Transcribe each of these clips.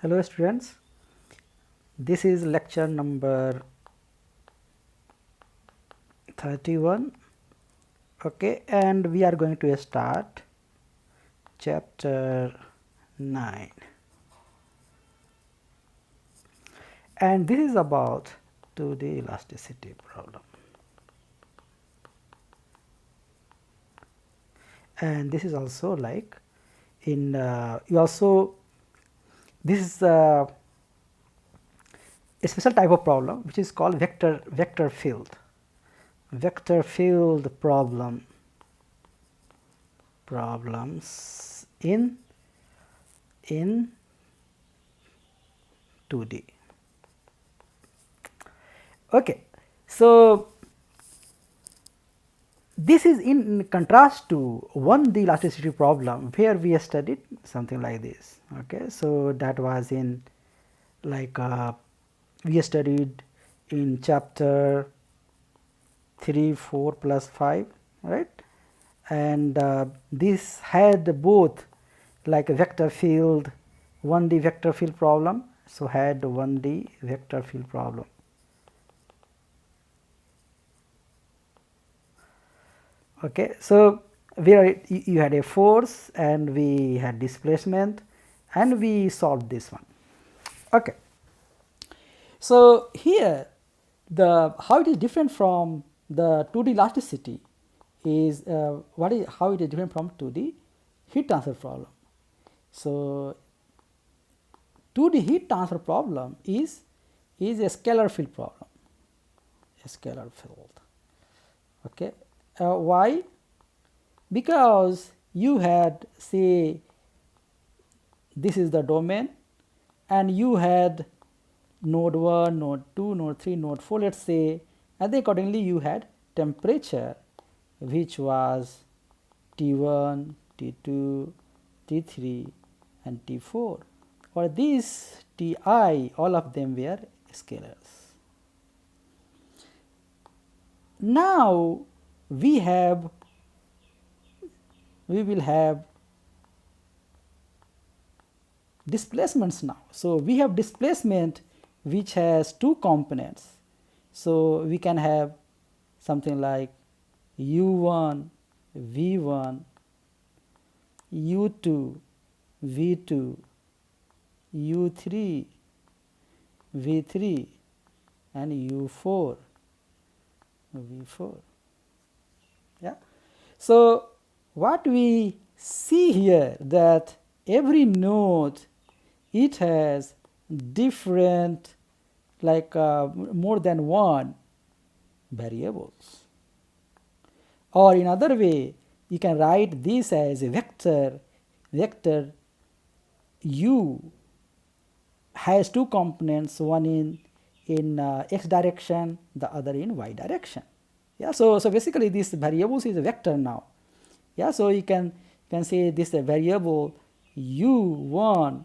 Hello students, this is lecture number 31, okay, and we are going to start chapter 9, and this is about 2D elasticity problem, and this is also like in you also this is a special type of problem which is called vector field problems in 2D. Okay, so this is in contrast to 1D elasticity problem where we studied something like this. Okay, so that was in like we studied in chapter 3, 4 plus 5, right? And this had both like a vector field, 1D vector field problem. So had 1D vector field problem. Okay, so where you had a force and we had displacement and we solved this one. Okay. So here the how it is different from the 2D elasticity is how it is different from 2D heat transfer problem. So 2D heat transfer problem is a scalar field problem, a scalar field. Okay, why? Because you had, say, this is the domain and you had node 1, node 2, node 3, node 4, let us say, and accordingly you had temperature which was T1, T2, T3 and T4. For these Ti, all of them were scalars. Now we will have displacements now. So we have displacement which has two components. So we can have something like u1, v1, u2, v2, u3, v3 and u4, v4. Yeah. So what we see here that every node it has different like more than one variables, or in other way you can write this as a vector u has two components, one in x direction, the other in y direction. Yeah, so basically this variables is a vector now. Yeah, so you can say this variable u1.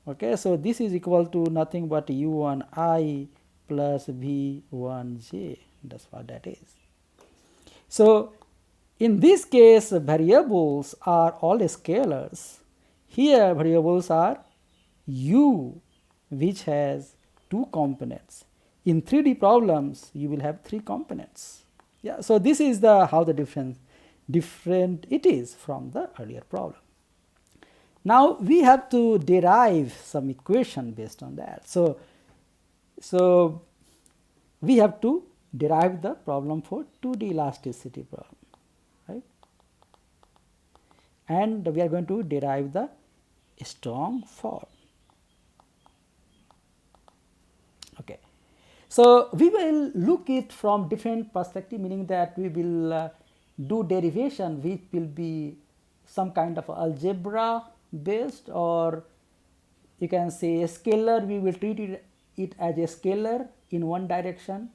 Okay, so this is equal to nothing but u1i plus v1j. That's what that is. So in this case variables are all scalars. Here variables are u which has two components. In 3D problems you will have three components. Yeah, so this is the how the different it is from the earlier problem. Now we have to derive some equation based on that. So we have to derive the problem for 2D elasticity problem, right? And we are going to derive the strong form. Okay. So we will look it from different perspective, meaning that we will do derivation which will be some kind of algebra based, or you can say a scalar. We will treat it as a scalar in one direction.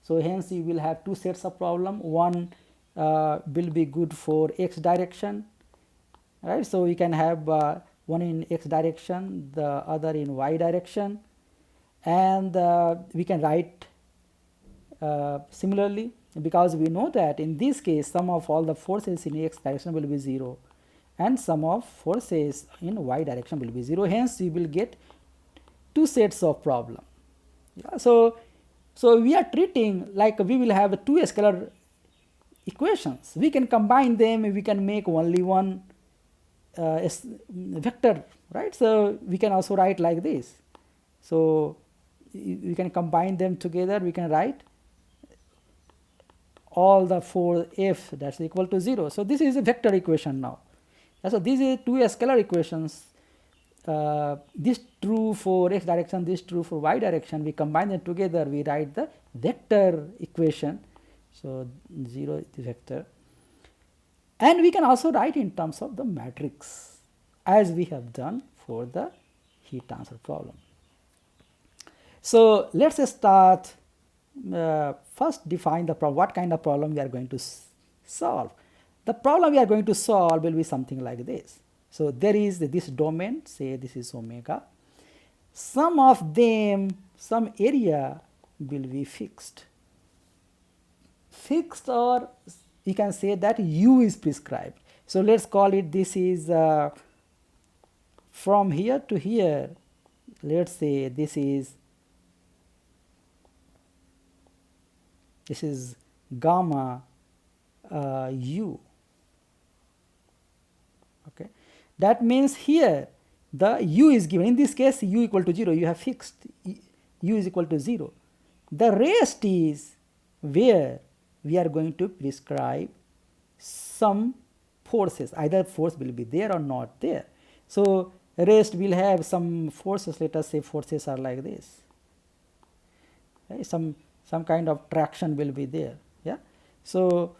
So hence you will have two sets of problem. One will be good for x direction, right? So we can have one in x direction, the other in y direction, and we can write similarly, because we know that in this case sum of all the forces in x direction will be 0, and sum of forces in y direction will be 0. Hence, you will get two sets of problem. Yeah, so we are treating like we will have two scalar equations. We can combine them. We can make only one vector, right? So we can also write like this. So we can combine them together. We can write all the four f that's equal to 0. So this is a vector equation now. So these are two scalar equations. This true for x direction, this true for y direction. We combine them together. We write the vector equation. So 0 is the vector, and we can also write in terms of the matrix, as we have done for the heat transfer problem. So let's start. First define the problem, what kind of problem we are going to solve. The problem we are going to solve will be something like this. So there is this domain, say this is omega. Some of them, some area will be fixed. Fixed, or you can say that u is prescribed. So let's call it, this is from here to here, let's say this is gamma u. Okay, that means here the u is given. In this case, u equal to 0. You have fixed u is equal to 0. The rest is where we are going to prescribe some forces. Either force will be there or not there. So rest will have some forces. Let us say forces are like this. Okay? Some kind of traction will be there. Yeah. So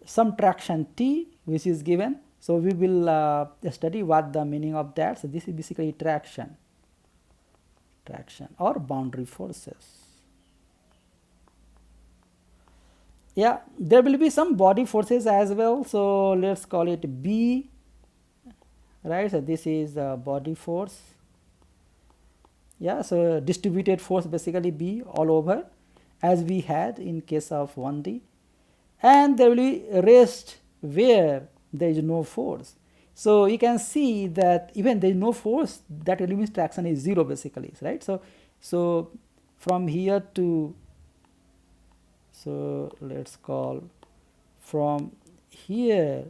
some traction T which is given. So we will study what the meaning of that. So this is basically traction or boundary forces. Yeah, there will be some body forces as well. So let's call it B, right? So this is body force. Yeah, so distributed force basically B all over, as we had in case of 1D, and there will be rest where there is no force. So you can see that even there is no force, that means traction is 0 basically, right? So from here to, so let's call from here,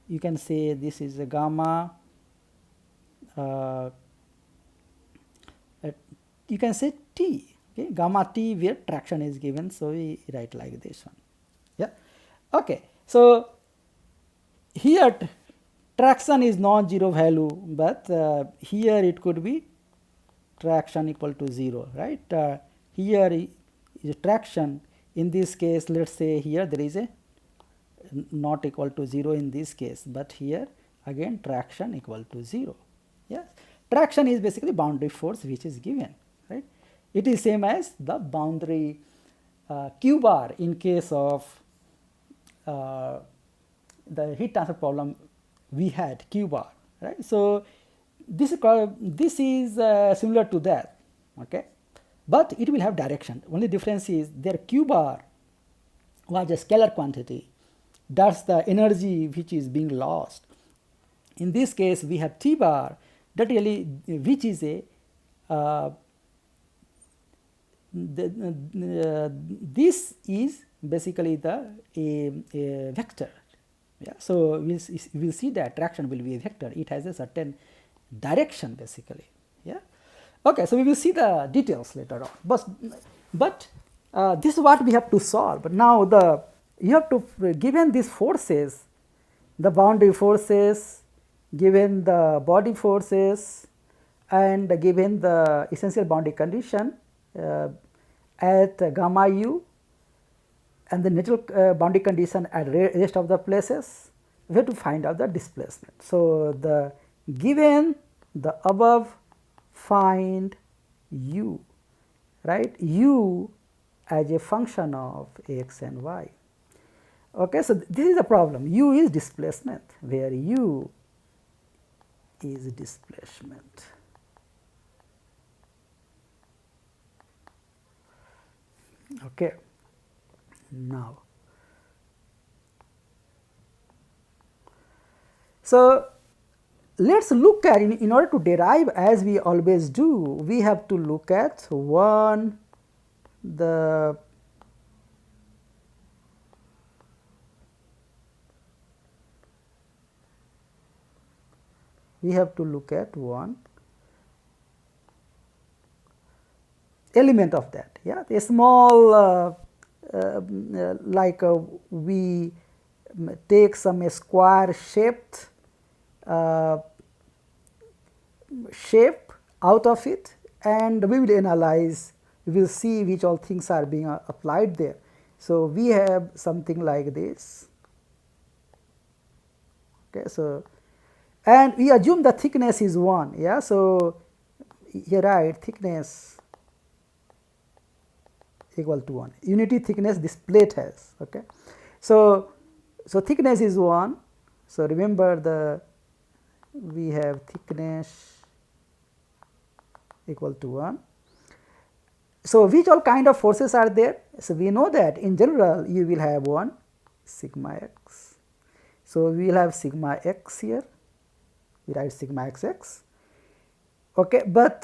you can say this is a gamma, you can say T, okay, gamma T where traction is given. So we write like this one. Yeah. Okay. So here traction is non-zero value, but here it could be traction equal to 0, right? Here is traction. In this case, let's say here there is a not equal to 0 in this case, but here again traction equal to 0. Yes, traction is basically boundary force which is given, right? It is same as the boundary q bar in case of the heat transfer problem we had, q bar, right? So this is similar to that, okay, but it will have direction. Only difference is their q bar was a scalar quantity. That's the energy which is being lost. In this case, we have T bar, that really which is a this is basically the a vector. Yeah. So we'll see that traction will be a vector. It has a certain direction basically. Yeah. Okay. So we will see the details later on. But this is what we have to solve. But now you have to, given these forces, the boundary forces, given the body forces, and given the essential boundary condition at gamma u, and the natural boundary condition at rest of the places, we have to find out the displacement. So given the above, find u, right? U as a function of x and y. Okay, so this is the problem. U is displacement, where u is displacement. Okay. Now So, let us look at in order to derive, as we always do, we have to look at one the we have to look at one element of that, yeah, a small like we take some square shaped shape out of it, and we will analyze, we will see which all things are being applied there. So, we have something like this. Okay, so, and we assume the thickness is 1, yeah. So, here write thickness equal to 1, unity thickness this plate has. Okay. So, thickness is 1. So, remember the we have thickness equal to 1. So, which all kind of forces are there? So, we know that in general you will have one sigma x. So, we will have sigma x here, we write sigma xx. Okay, but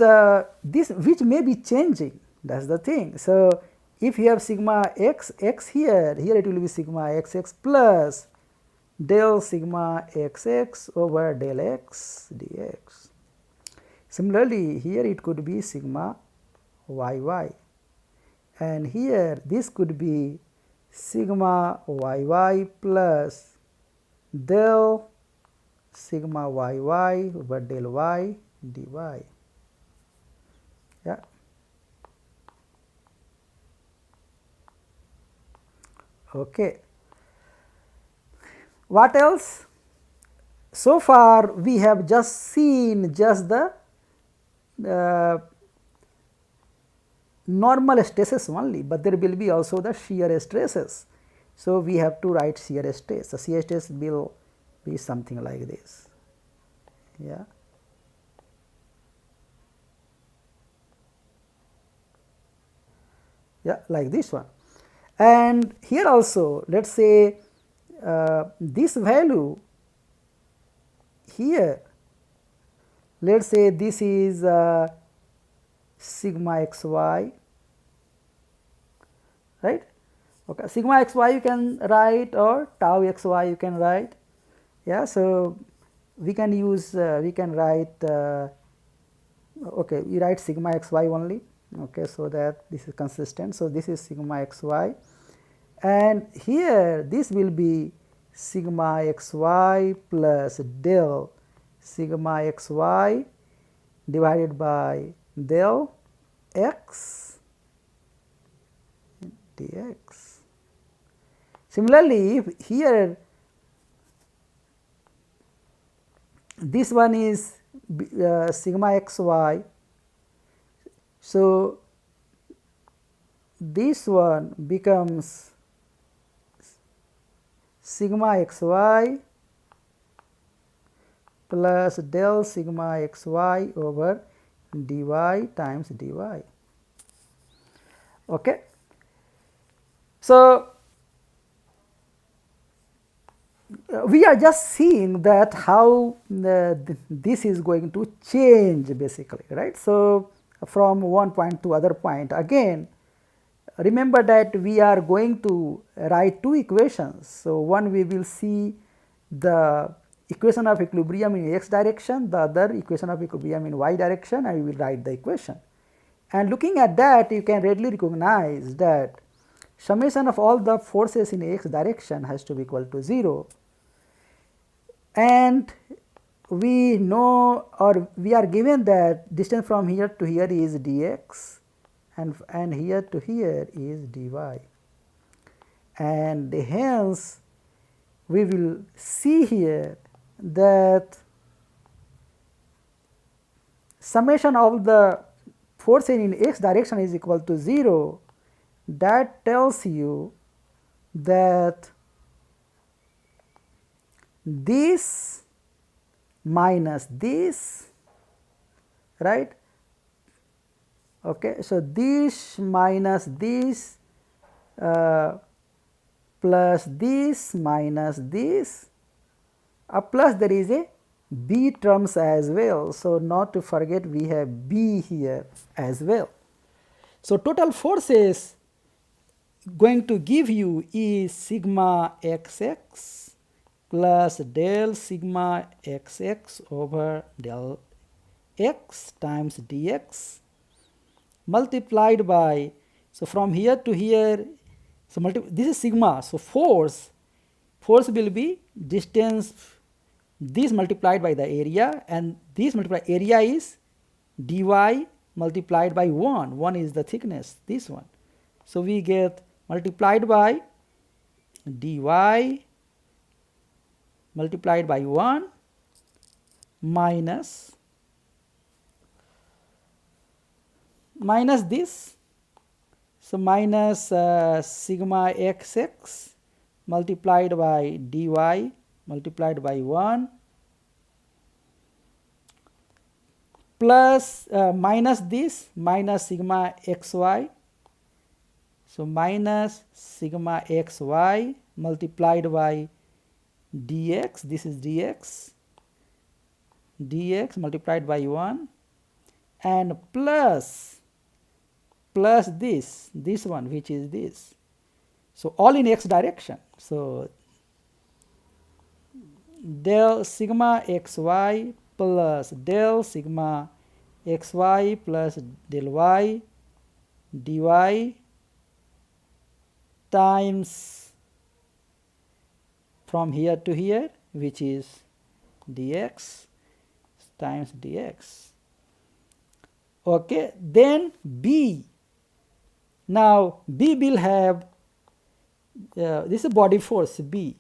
this which may be changing, that is the thing. So, if you have sigma x here, here it will be sigma xx plus del sigma xx over del x dx. Similarly, here it could be sigma yy, and here this could be sigma yy plus del sigma yy over del y dy. Yeah. Okay. What else? So far we have just seen just the normal stresses only, but there will be also the shear stresses. So, we have to write shear stress. The shear stress will be something like this. Yeah. Yeah, like this one. And here also, let us say this value here, let us say this is sigma xy, right. Okay. Sigma xy you can write, or tau xy you can write. Yeah. So, we can use we can write okay, we write sigma xy only. Okay. So, that this is consistent. So, this is sigma xy, and here this will be sigma xy plus del sigma xy divided by del x dx. Similarly, if here this one is sigma xy, so this one becomes sigma xy plus del sigma xy over dy times dy. Okay. So, we are just seeing that how this is going to change basically, right. So, from one point to other point, again remember that we are going to write two equations. So, one we will see the equation of equilibrium in x direction, the other equation of equilibrium in y direction, and we will write the equation. And looking at that, you can readily recognize that summation of all the forces in x direction has to be equal to 0, and we know, or we are given that distance from here to here is dx, and here to here is dy, and hence we will see here that summation of the force in x direction is equal to 0. That tells you that this minus this, right. Okay. So, this minus this plus this minus this plus there is a B terms as well. So, not to forget we have B here as well. So, total forces going to give you is sigma xx plus del sigma xx over del x times dx multiplied by, so from here to here, so this is sigma, so force will be distance, this multiplied by the area, and this multiplied area is dy multiplied by 1 is the thickness, this one. So, we get multiplied by dy multiplied by 1 minus this, so minus sigma xx multiplied by dy multiplied by 1 plus minus this minus sigma xy, so minus sigma xy multiplied by dx, this is dx multiplied by 1 and plus this one which is this. So, all in x direction. So, del sigma xy plus del sigma xy plus del y dy times from here to here, which is dx times dx. Okay, then B. Now, B will have this is body force B.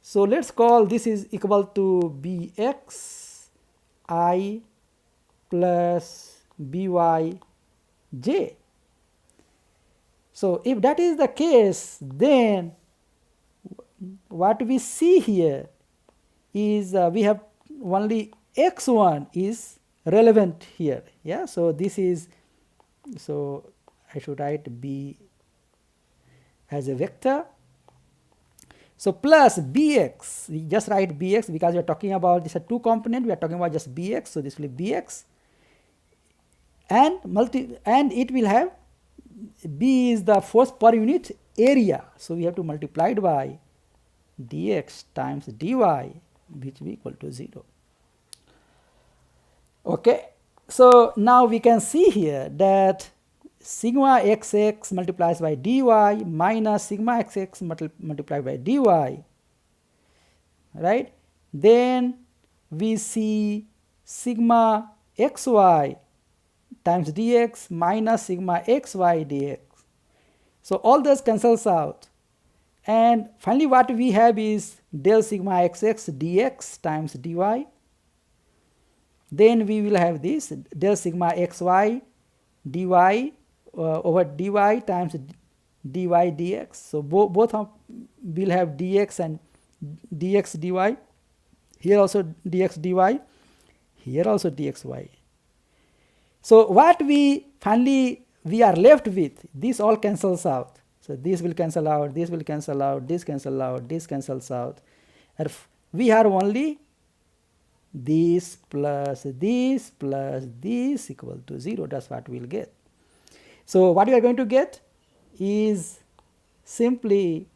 So, let us call this is equal to Bx I plus By j. So, if that is the case, then what we see here is we have only x1 is relevant here. Yeah. So, this is, so I should write B as a vector. So, plus Bx, we just write Bx because we are talking about this a two component, we are talking about just Bx. So, this will be Bx and it will have B is the force per unit area. So, we have to multiply it by dx times dy which will be equal to 0. Okay. So, now we can see here that sigma xx multiplies by dy minus sigma xx multiplied by dy, right. Then we see sigma xy times dx minus sigma xy dx. So, all those cancels out, and finally what we have is del sigma xx dx times dy. Then we will have this del sigma xy dy over dy times dy dx. So, both will have dx and dx dy, here also dx dy, here also dxy. So, what we finally we are left with, this all cancels out. So, this will cancel out, this will cancel out, this cancel out, this cancels out, and we have only this plus this equal to 0. That is what we will get. So, what we are going to get is simply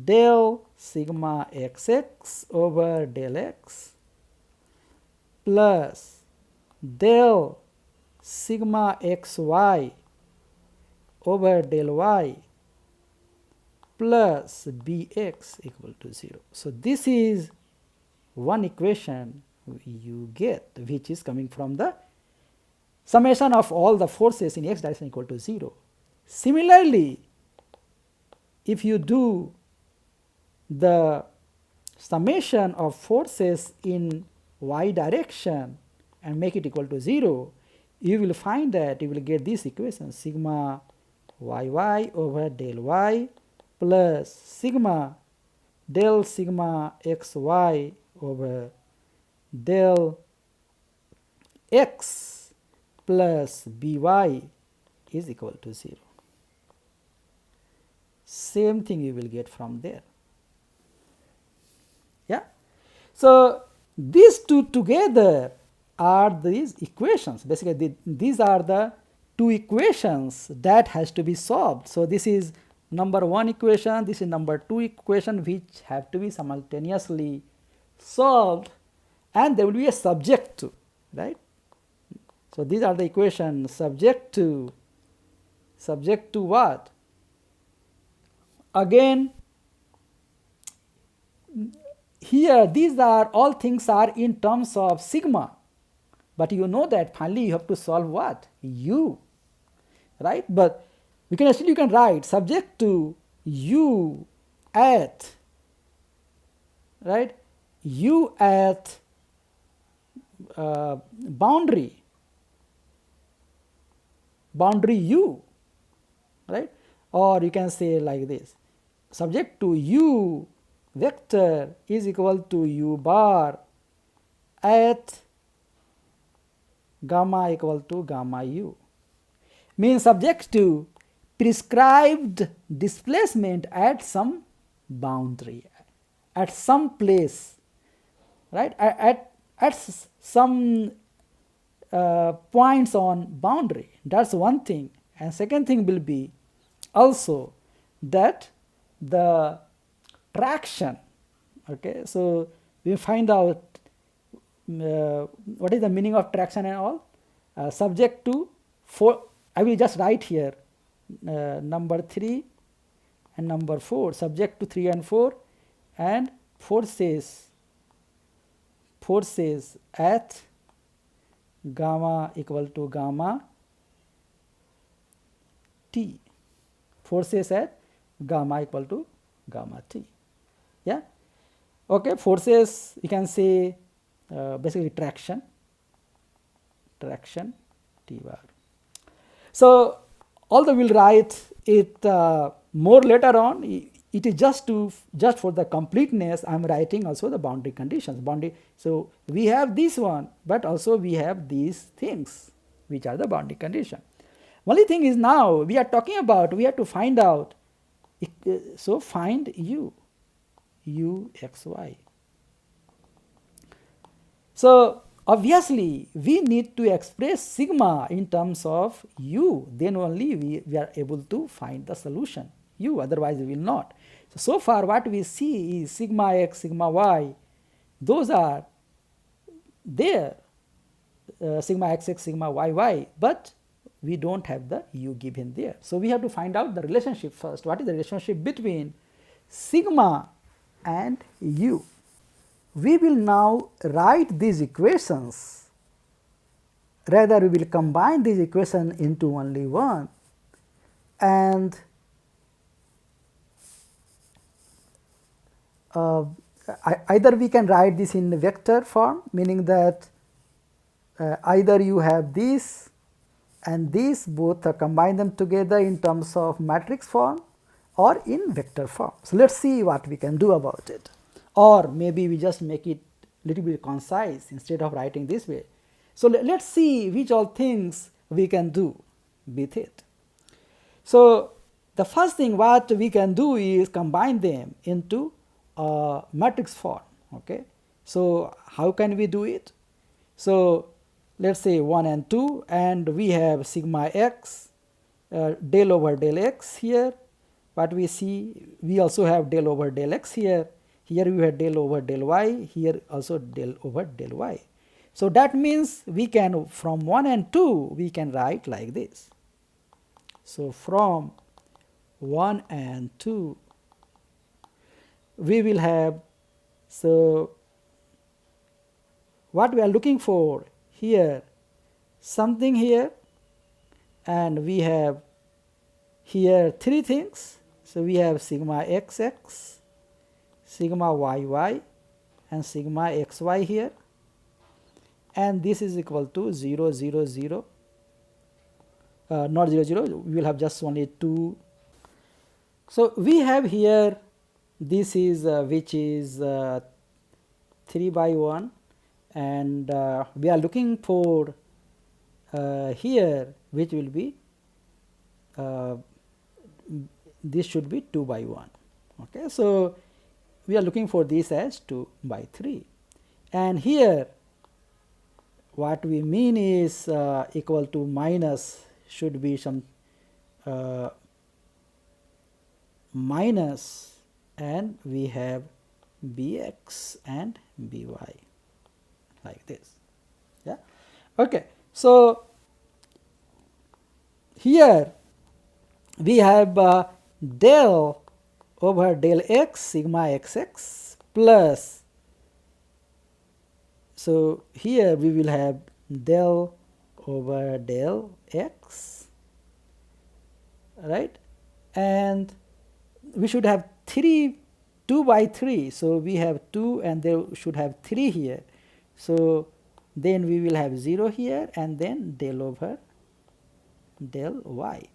del sigma xx over del x plus del sigma xy over del y plus bx equal to 0. So, this is one equation you get, which is coming from the summation of all the forces in x direction equal to 0. Similarly, if you do the summation of forces in y direction and make it equal to 0, you will find that you will get this equation sigma yy over del y plus sigma del sigma xy over del x plus by is equal to 0. Same thing you will get from there. Yeah. So these two together are these equations. Basically, these are the two equations that has to be solved. So this is number 1 equation, this is number 2 equation, which have to be simultaneously solved, and there will be a subject to, right? So these are the equations subject to what? Again, here these are all things are in terms of sigma, but you know that finally you have to solve what? U, right? But you can write subject to U at, right, U at boundary U, right? Or you can say like this, subject to U vector is equal to U bar at gamma equal to gamma U, means subject to prescribed displacement at some boundary, at some place, right, at some points on boundary. That's one thing. And second thing will be also that the traction, okay, so we find out what is the meaning of traction and all, subject to I will just write here number 3 and number 4, subject to 3 and 4, and forces at gamma equal to gamma t, forces at gamma equal to gamma t. Yeah, okay, forces you can say basically traction t bar. So although we will write it more later on, it is just for the completeness I am writing also the boundary conditions. So we have this one, but also we have these things which are the boundary condition. Only thing is now we are talking about, we have to find out, so find U x y. So obviously we need to express sigma in terms of U, then only we are able to find the solution U, otherwise we will not. So far what we see is sigma x, sigma y, those are there, sigma xx, sigma yy, but we don't have the U given there. So we have to find out the relationship first. What is the relationship between sigma and U? We will now write these equations, rather we will combine these equations into only one, and either we can write this in vector form, meaning that either you have this and this, both combine them together in terms of matrix form or in vector form. So let us see what we can do about it, or maybe we just make it little bit concise instead of writing this way. So let us see which all things we can do with it. So the first thing what we can do is combine them into matrix form. Okay, so how can we do it? So let us say 1 and 2, and we have sigma x del over del x here. What we see, we also have del over del x here. Here we have del over del y, here also del over del y. So that means we can, from 1 and 2 we can write like this. So from 1 and 2 we will have, so what we are looking for here, something here, and we have here 3 things. So we have sigma xx, sigma yy, and sigma xy here, and this is equal to 0 0 0, not 0 0, we will have just only 2. So we have here, this is which is 3 by 1, and we are looking for here which will be this should be 2 by 1. Okay, so we are looking for this as 2 by 3. and here what we mean is equal to minus, should be some minus, and we have bx and by like this. Yeah. Okay. So here we have del over del x sigma xx plus, so here we will have del over del x, right, and we should have 2 by 3, so we have 2 and there should have 3 here, so then we will have 0 here and then del over del y.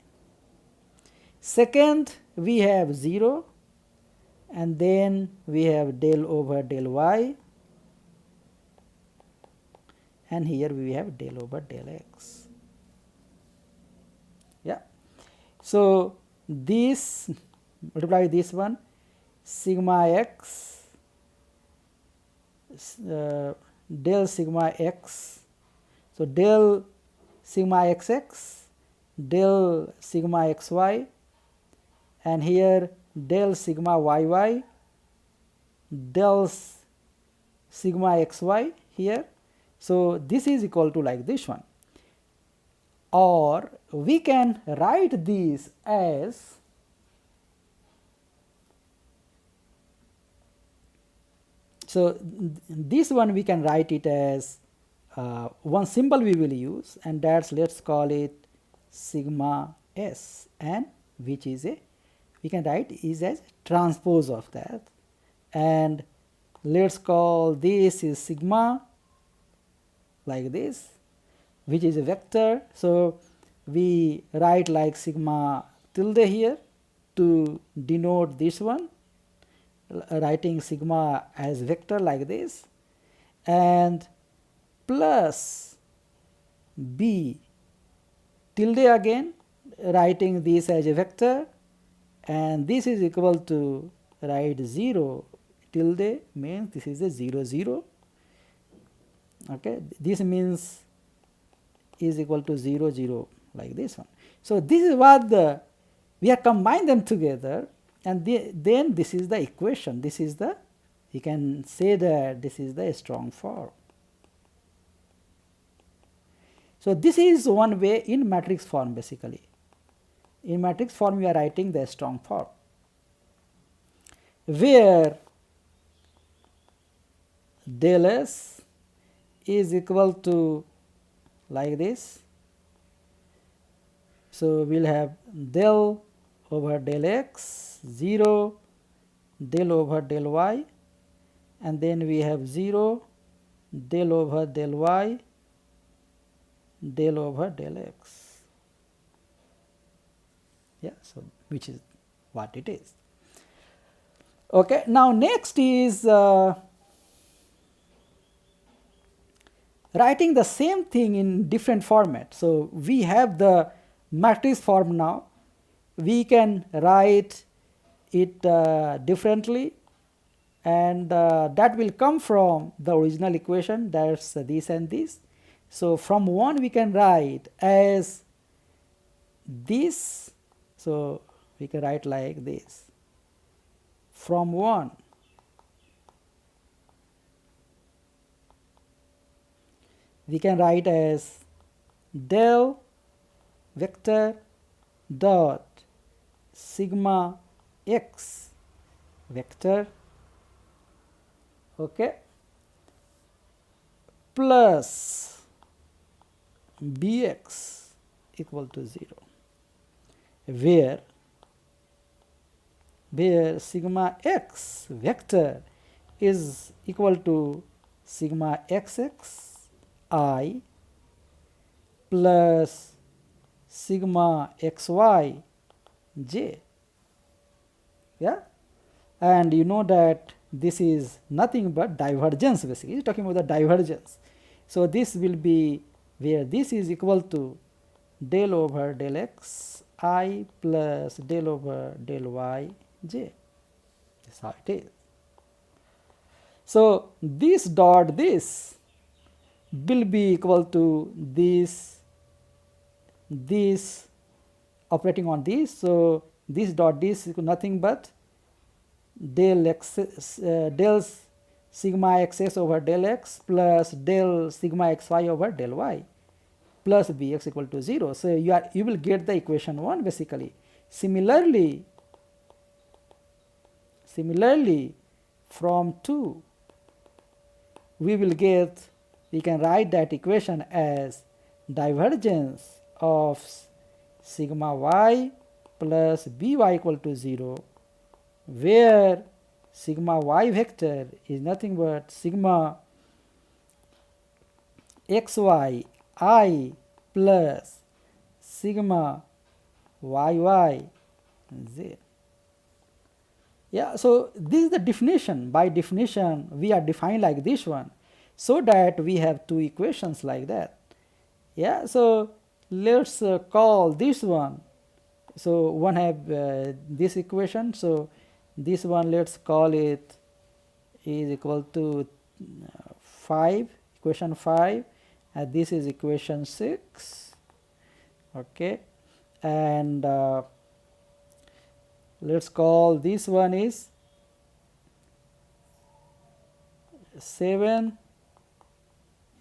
Second, we have 0 and then we have del over del y, and here we have del over del x. Yeah. So this multiply this one, sigma x del sigma x, so del sigma xx, del sigma xy, and here del sigma yy, del sigma xy here. So this is equal to like this one, or we can write this as this one we can write it as one symbol we will use, and that's, let's call it sigma s, and which is a, we can write is as transpose of that, and let's call this is sigma like this, which is a vector. So we write like sigma tilde here to denote this one, writing sigma as vector like this, and plus b tilde again, writing this as a vector, and this is equal to, write 0 tilde means this is a 0 0. Okay, this means is equal to 0 0 like this one. So this is what the, we have combined them together, and then this is the equation, this is the, you can say that this is the strong form. So this is one way in matrix form. Basically in matrix form we are writing the strong form, where del s is equal to like this. So we will have del over del x 0, del over del y, and then we have 0 del over del y, del over del x. Yeah, so which is what it is. Okay, now next is writing the same thing in different format. So we have the matrix form now, we can write it differently, and that will come from the original equation, that's this and this. So from 1 we can write as this, so we can write like this, from 1 we can write as del vector dot sigma x vector, okay, plus bx equal to 0, where sigma x vector is equal to sigma xx I plus sigma xy j. Yeah, and you know that this is nothing but divergence, basically it's talking about the divergence. So this will be where this is equal to del over del x I plus del over del y j. That's how it is. So this dot this will be equal to this operating on this. So this dot this is nothing but del x del sigma xx over del x plus del sigma xy over del y plus bx equal to 0. So you will get the equation 1 basically. Similarly from 2 we can write that equation as divergence of sigma y plus by equal to 0, where sigma y vector is nothing but sigma xy I plus sigma yy z. Yeah, so this is the definition. By definition, we are defined like this one, so that we have two equations like that. Yeah, so let's call this one. So one have this equation. So this one, let's call it is equal to 5, equation 5, and this is equation 6. Okay, and let's call this one is 7,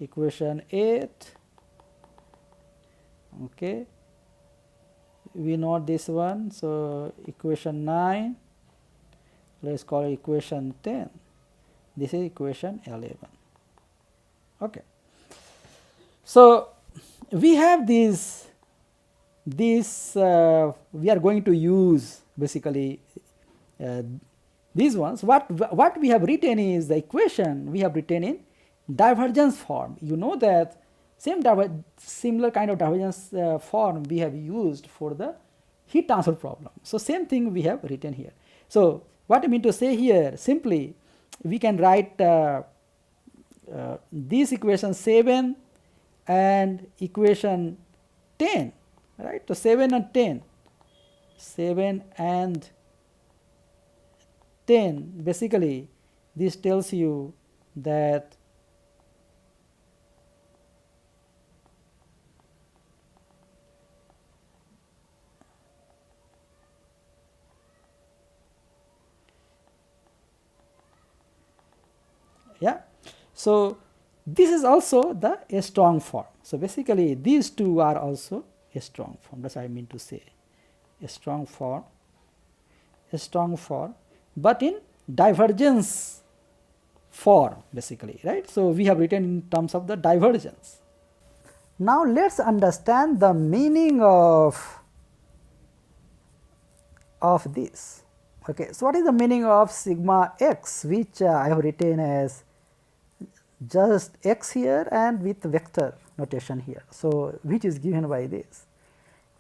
equation 8. Okay, we know this one, so equation 9, let's call it equation 10. This is equation 11. Okay, so we have these we are going to use basically these ones. What we have written is the equation we have written in divergence form. You know that similar kind of divergence form we have used for the heat transfer problem. So same thing we have written here. So what I mean to say here, simply we can write this equation 7 and equation 10, right? So 7 and 10, 7 and 10, basically this tells you that yeah. So this is also a strong form. So basically these two are also a strong form. That's what I mean to say, a strong form, but in divergence form basically, right? So we have written in terms of the divergence. Now let's understand the meaning of this. Okay, so what is the meaning of sigma x, which I have written as just x here and with vector notation here. So which is given by this.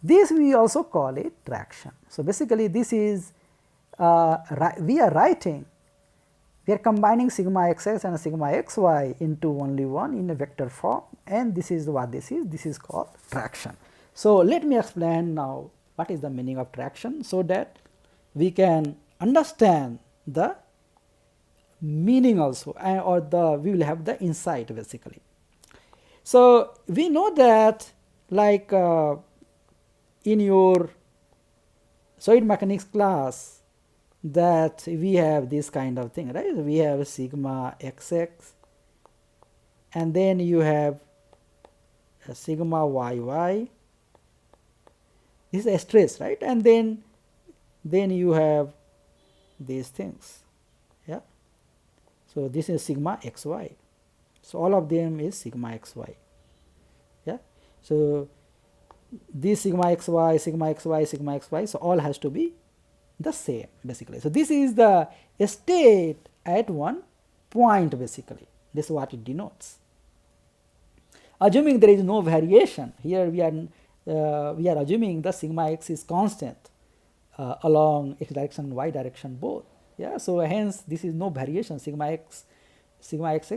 This we also call it traction. So basically this is we are combining sigma xx and sigma xy into only one in a vector form, and this is what this is called traction. So let me explain now what is the meaning of traction, so that we can understand the meaning also, or we will have the insight basically. So we know that, like in your solid mechanics class, that we have this kind of thing, right? We have sigma xx, and then you have a sigma yy. This is a stress, right? And then you have these things. Yeah. So this is sigma xy. So all of them is sigma xy. Yeah. So this sigma xy, sigma xy, sigma xy, so all has to be the same basically. So this is the state at one point basically. This is what it denotes. Assuming there is no variation, here we are assuming the sigma x is constant along x direction, y direction both. Yeah, so hence this is no variation. Sigma xx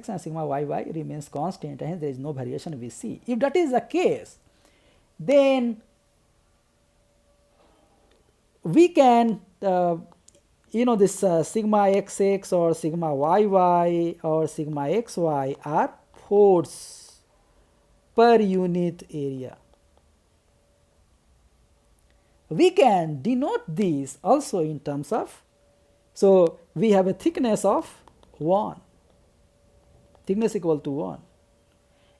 and sigma yy remains constant, and hence there is no variation we see. If that is the case, then we can you know, this sigma xx or sigma yy or sigma xy are force per unit area. We can denote these also in terms of, so we have a thickness of 1, thickness equal to 1.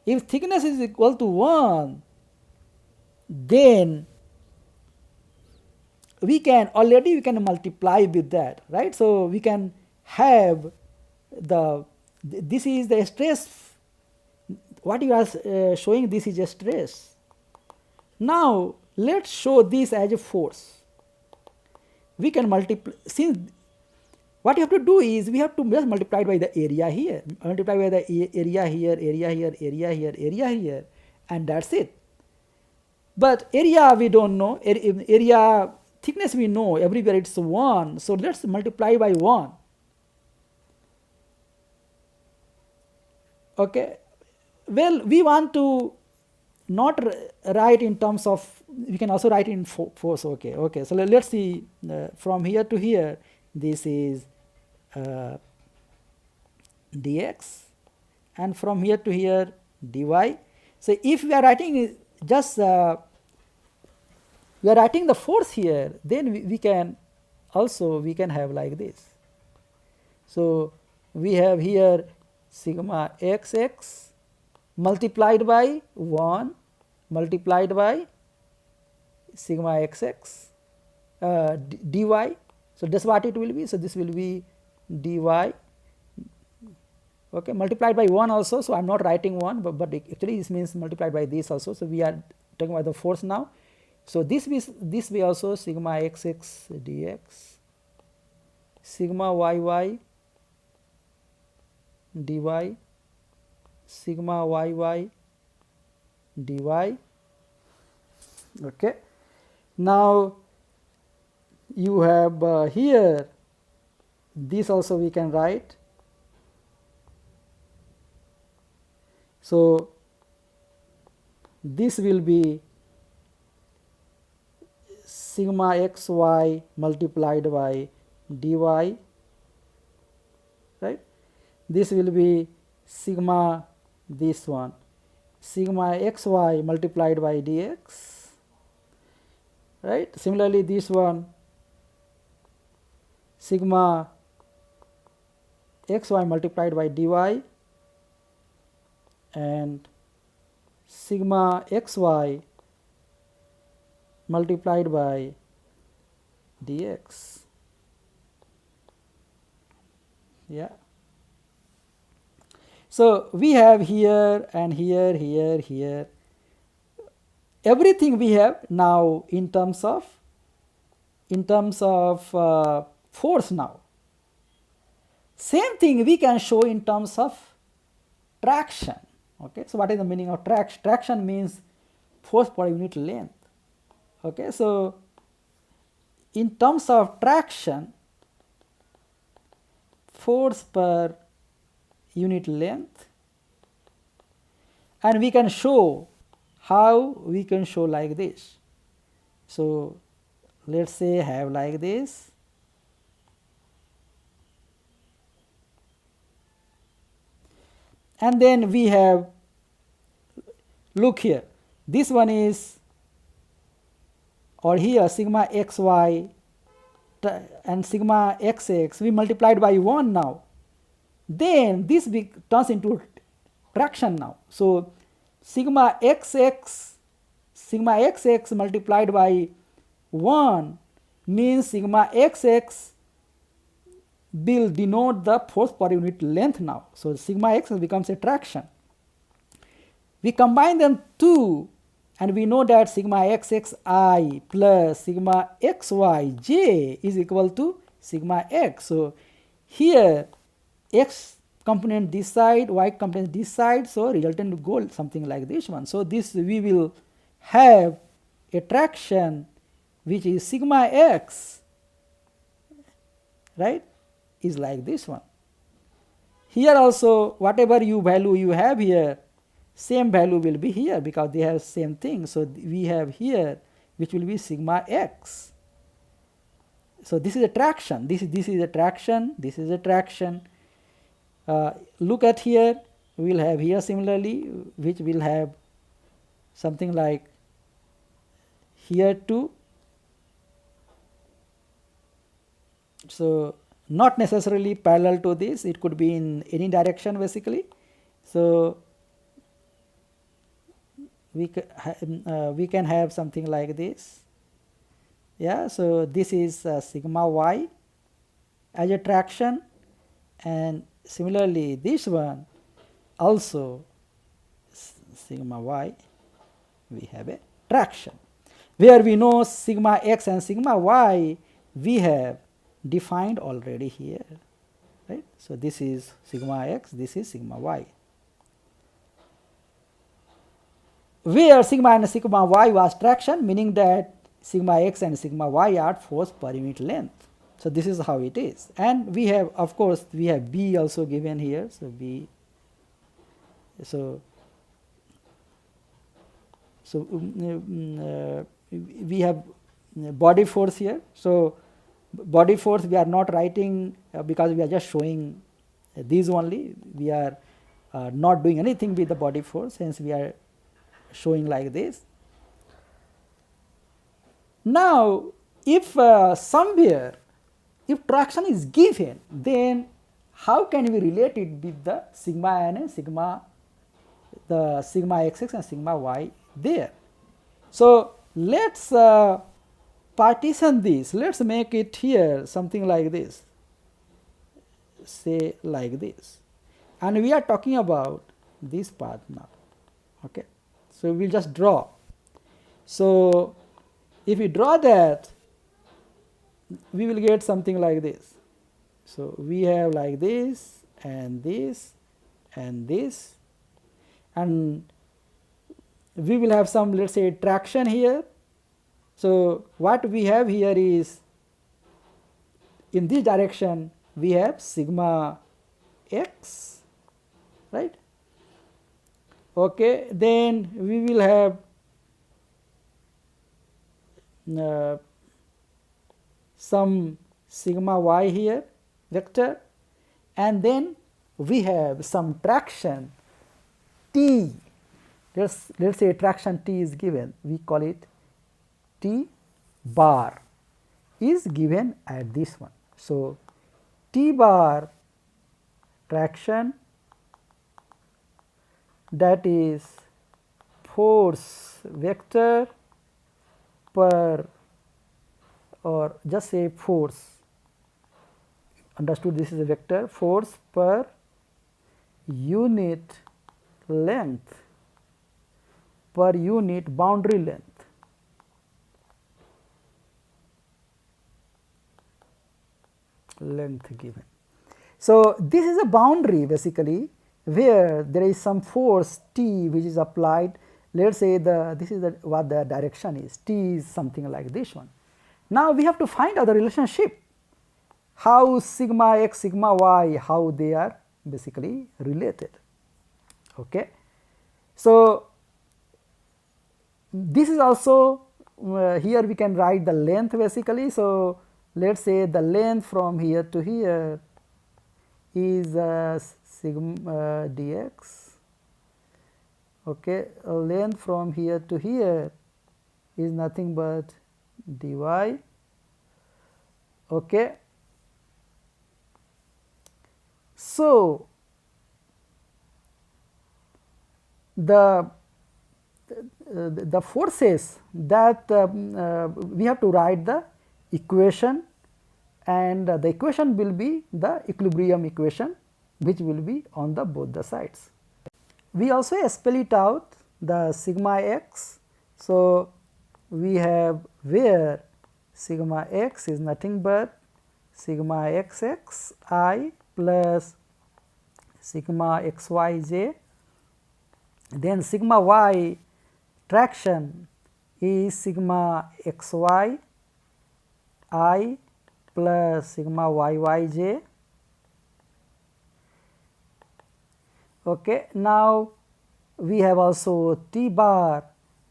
If thickness is equal to 1, then we can multiply with that, right? So we can have this is the stress, what you are showing, this is a stress. Now let's show this as a force. We can multiply, since what you have to do is we have to just multiply by the area here, multiply by the area here, area here, area here, area here, and that's it. But area we don't know, area thickness we know, everywhere it's 1, so let's multiply by 1. Okay, well, we want to not write in terms of, we can also write in force. Okay, so let's see, from here to here, this is dx, and from here to here dy. So if we are writing just we are writing the force here, then we can also, we can have like this. So we have here sigma xx multiplied by 1 multiplied by sigma xx dy. So that's what it will be. So this will be dy, okay, multiplied by 1 also. So I'm not writing 1, but actually this means multiplied by this also. So we are talking about the force now. So this way also sigma xx dx, sigma yy dy, sigma yy dy. Okay, now you have here, this also we can write. So this will be sigma xy multiplied by dy, right? This will be sigma, this one, sigma xy multiplied by dx, right? Similarly this one, sigma xy multiplied by dy, and sigma xy multiplied by dx. Yeah. So we have here and here, here, everything we have now in terms of force now. Same thing we can show in terms of traction. Okay, so what is the meaning of traction? Traction means force per unit length. Okay, so in terms of traction, force per unit length, and we can show, how we can show like this. So let's say have like this, and then we have, look here, this one is, or here sigma xy and sigma xx, we multiplied by 1 now, then this turns into traction now. So sigma xx multiplied by 1 means sigma xx will denote the force per unit length now. So sigma x becomes a traction. We combine them two, and we know that sigma xxi plus sigma xyj is equal to sigma x. So here x component this side, y component this side, so resultant will go something like this one. So this we will have a traction which is sigma x, right, is like this one. Here also whatever value you have here, same value will be here because they have same thing. So we have here which will be sigma x. So, this is a traction, this is a traction, this is a traction. Look at here, we will have here similarly, which will have something like here too. So, not necessarily parallel to this, it could be in any direction basically. So, we can have something like this. Yeah, so this is sigma y as a traction, and similarly this one also sigma y, we have a traction, where we know sigma x and sigma y we have defined already here, right. So, this is sigma x, this is sigma y, where sigma and sigma y was traction, meaning that sigma x and sigma y are force per unit length. So, this is how it is, and we have, of course, we have B also given here. So, B, so we have body force here. So, body force we are not writing because we are just showing these only, we are not doing anything with the body force, hence we are showing like this. Now, if somewhere if traction is given, then how can we relate it with the sigma and sigma, the sigma xx and sigma y there. So, let us partition this, let us make it here something like this, say like this, and we are talking about this part now. Okay. So, we will just draw. So, if we draw that, we will get something like this. So, we have like this and this and this, and we will have some, let us say, traction here. So, what we have here is, in this direction we have sigma x, right. Okay, then we will have some sigma y here vector, and then we have some traction T. Let's say traction T is given, we call it T bar is given at this one. So, T bar traction, that is force vector per, or just say force, understood, this is a vector, force per unit length, per unit boundary length. Length given. So, this is a boundary basically, where there is some force T which is applied. Let us say this is what the direction is, T is something like this one. Now, we have to find out the relationship, how sigma x, sigma y, how they are basically related. Okay. So, this is also here we can write the length basically. So, let us say the length from here to here is sigma dx. Okay, length from here to here is nothing but dy. Okay. So, the forces that we have to write the equation, and the equation will be the equilibrium equation, which will be on the both the sides. We also spell it out, the sigma x. So, we have where sigma x is nothing but sigma xx I plus sigma xyj, then sigma y traction is sigma xy I plus sigma yyj. Okay. Now, we have also T bar,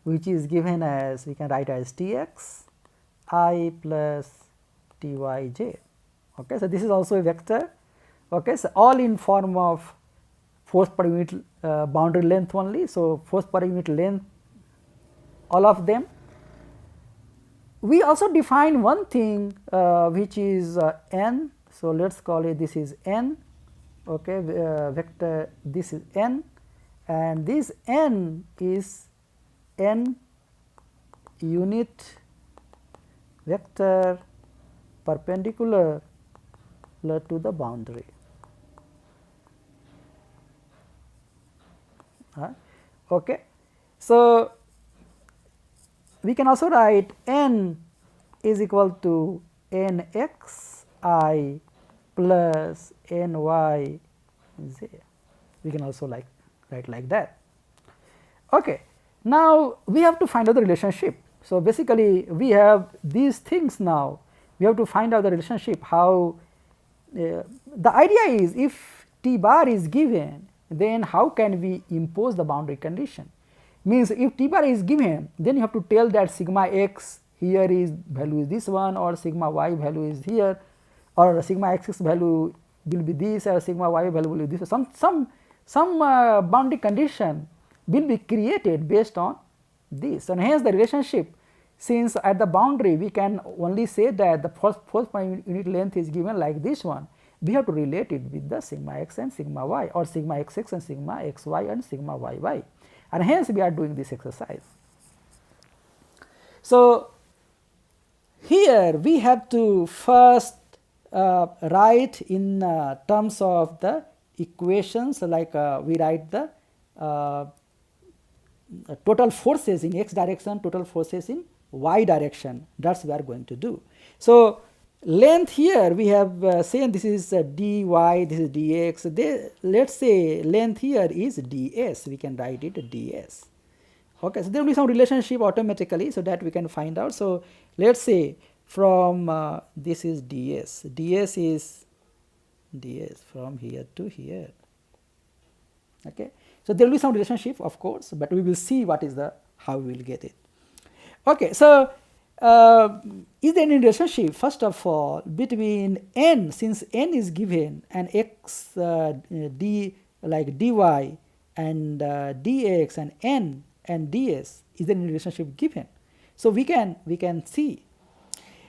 which is given as, we can write as Tx I plus T y j. Okay, so this is also a vector. Okay, so all in form of force per unit boundary length only. So force per unit length, all of them. We also define one thing which is n. So let us call it this is n. Okay, vector this is n, and this n is n unit vector perpendicular to the boundary. Okay. So we can also write n is equal to n x I plus n y z. We can also write like that. Okay. Now we have to find out the relationship. So basically we have these things now. We have to find out the relationship. How the idea is, if t bar is given, then how can we impose the boundary condition? Means if t bar is given, then you have to tell that sigma x here is value is this one, or sigma y value is here, or sigma x value will be this, or sigma y value will be this. Some boundary condition will be created based on this, and hence the relationship, since at the boundary we can only say that the force per unit length is given like this one, we have to relate it with the sigma x and sigma y, or sigma xx and sigma xy and sigma yy, and hence we are doing this exercise. So here we have to first write in terms of the equations, like we write the total forces in x direction, total forces in y direction. That is we are going to do. So length here we have saying this is dy, this is dx. Let us say length here is ds, we can write it ds. Okay, so there will be some relationship automatically, so that we can find out. So let us say from this is ds, ds is ds from here to here. Okay, so there will be some relationship, of course, but we will see what is the how we will get it. Okay, so is there any relationship first of all between n, since n is given, and x d like dy and dx and n and ds, is there any relationship given? So we can see.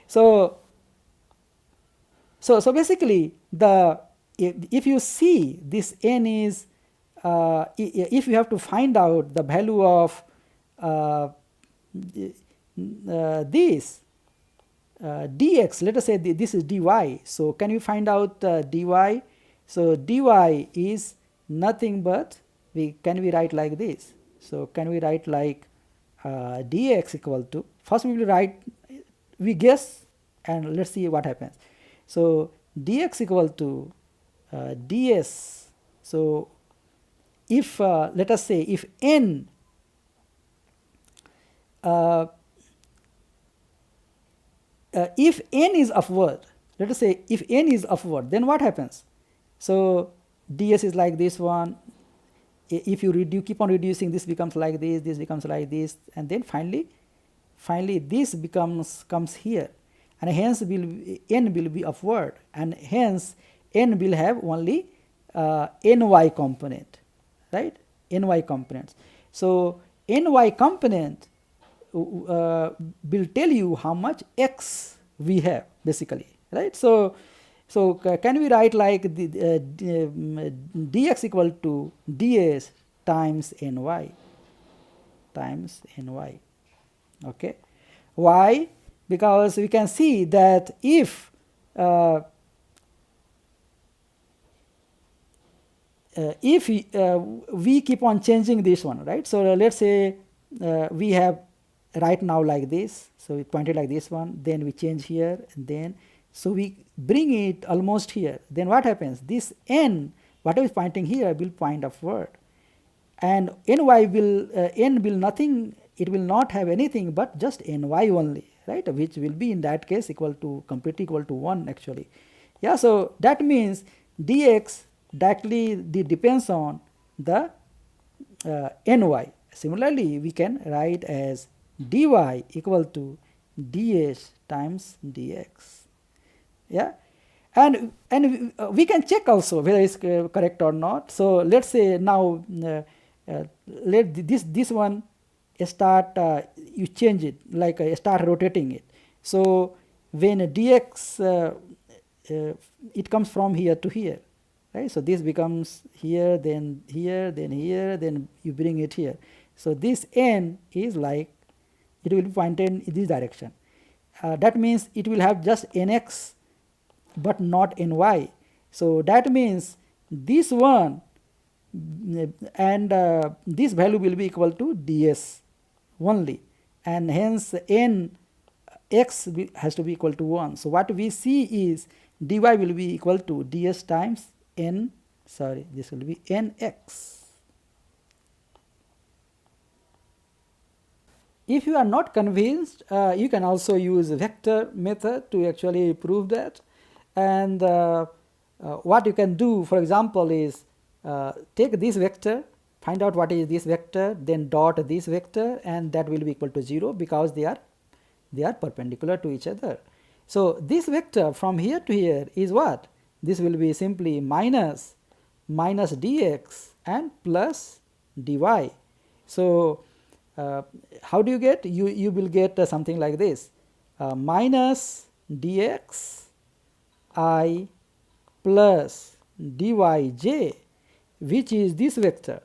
So basically the if you see this n is if you have to find out the value of this dx, let us say this is dy. So can you find out dy? So dy is nothing but can we write like this? So can we write like dx equal to, first we will write, we guess and let's see what happens. So dx equal to ds. So if let us say if n if n is upward, let us say if n is upward, then what happens? So ds is like this one. If you keep on reducing, this becomes like this becomes like this, and then finally this comes here, and hence n will be upward, and hence n will have only ny component, right? Ny components. So ny component will tell you how much x we have basically, right? So can we write like dx equal to ds times ny okay. Why? Because we can see that if we keep on changing this one, right? So let's say we have right now like this, so we pointed like this one, then we change here, and then so we bring it almost here, then what happens? This n, whatever is pointing here, will point upward, and ny will n will nothing, it will not have anything but just ny only, right? Which will be in that case equal to completely equal to 1 actually. Yeah, so that means dx directly depends on the ny. Similarly, we can write as dy equal to ds times dx. Yeah, and we can check also whether it's correct or not. So let's say now let this one start you change it, like start rotating it. So when dx it comes from here to here, right? So this becomes here, then here, then here, then you bring it here. So this n is like it will be pointed in this direction. That means it will have just nx but not ny. So that means this one and this value will be equal to ds only, and hence n x has to be equal to 1. So what we see is dy will be equal to ds times this will be nx. If you are not convinced, you can also use vector method to actually prove that. And what you can do, for example, is take this vector, find out what is this vector, then dot this vector, and that will be equal to 0 because they are perpendicular to each other. So this vector from here to here is what? This will be simply minus dx and plus dy. So how do you get? You will get something like this, minus dx I plus dyj, which is this vector,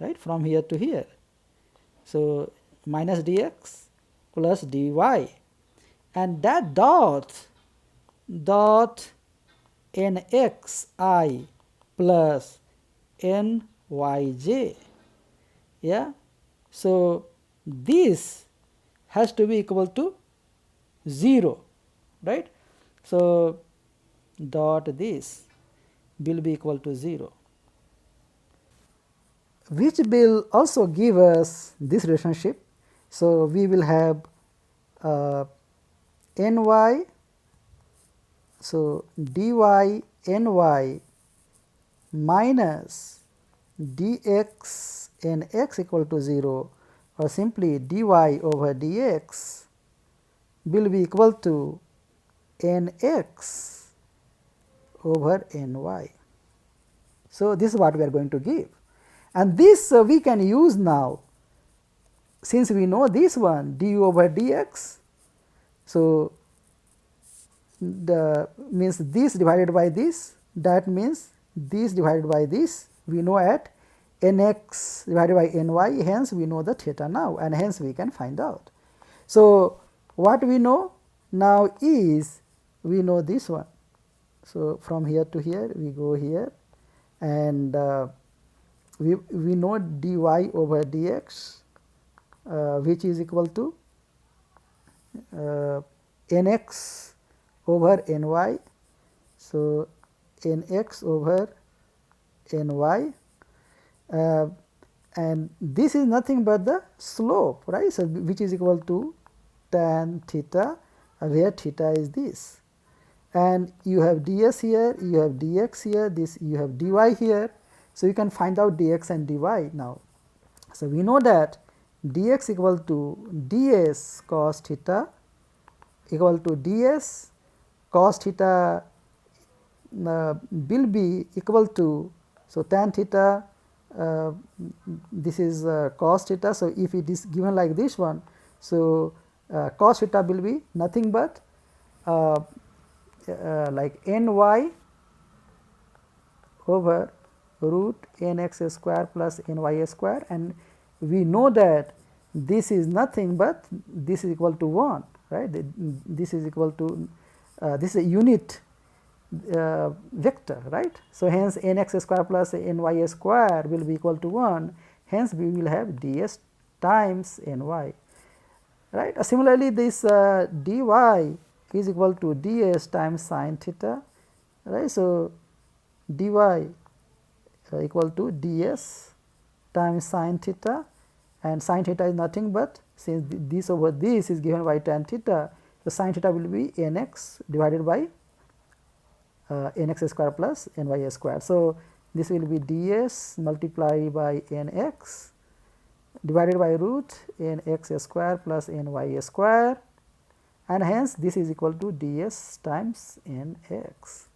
right, from here to here. So minus dx plus dy, and that dot nxi plus nyj. Yeah, so this has to be equal to 0, right? So dot this will be equal to 0, which will also give us this relationship. So we will have ny, so dy ny minus dx nx equal to 0, or simply dy over dx will be equal to nx over ny. So this is what we are going to give, and this we can use now, since we know this one du over dx. So the means this divided by this, that means this divided by this, we know at nx divided by ny, hence we know the theta now, and hence we can find out. So what we know now is, we know this one. So from here to here we go here, and we know dy over dx which is equal to nx over ny. So nx over ny, and this is nothing but the slope, right? So which is equal to tan theta, where theta is this, and you have ds here, you have dx here, this you have dy here. So you can find out dx and dy now. So we know that dx equal to ds cos theta equal to ds cos theta will be equal to, so tan theta, this is cos theta. So if it is given like this one, so cos theta will be nothing but like ny over root nx square plus ny square, and we know that this is nothing but this is equal to 1, right? This is equal to this is a unit vector, right? So hence nx square plus ny square will be equal to 1, hence we will have ds times ny, right? Similarly, this dy is equal to ds times sin theta, right? So dy equal to ds times sin theta, and sin theta is nothing but, since this over this is given by tan theta, so sin theta will be nx divided by nx square plus ny square. So this will be ds multiplied by nx divided by root nx square plus ny square, and hence this is equal to ds times nx,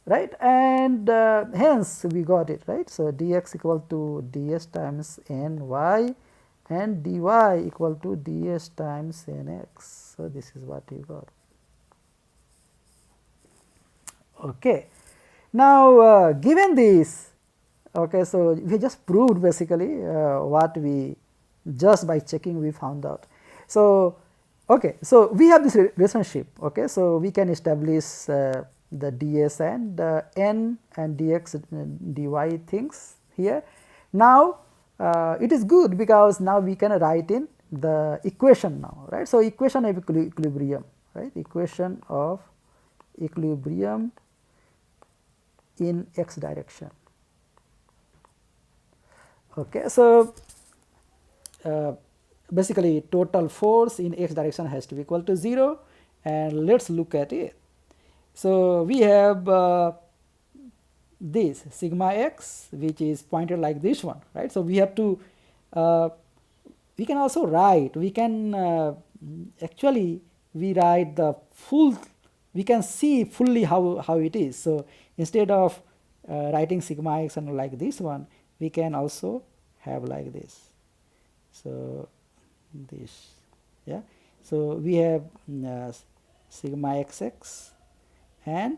right, and hence we got it, right. So, dx equal to ds times ny and dy equal to ds times nx. So, this is what you got. Okay. Now, given this, okay, so we just proved basically what we just by checking we found out. So, okay, so we have this relationship. Okay, so we can establish the ds and n and dx dy things here. Now, it is good because now we can write in the equation now, right. So, equation of equilibrium, right, equation of equilibrium in x direction. Okay, so basically total force in x direction has to be equal to 0, and let us look at it. So, we have this sigma x which is pointed like this one, right. So, we have to we can also write, we can actually we write the full, we can see fully how it is. So, instead of writing sigma x and like this one, we can also have like this. So, this, yeah. So, we have sigma xx and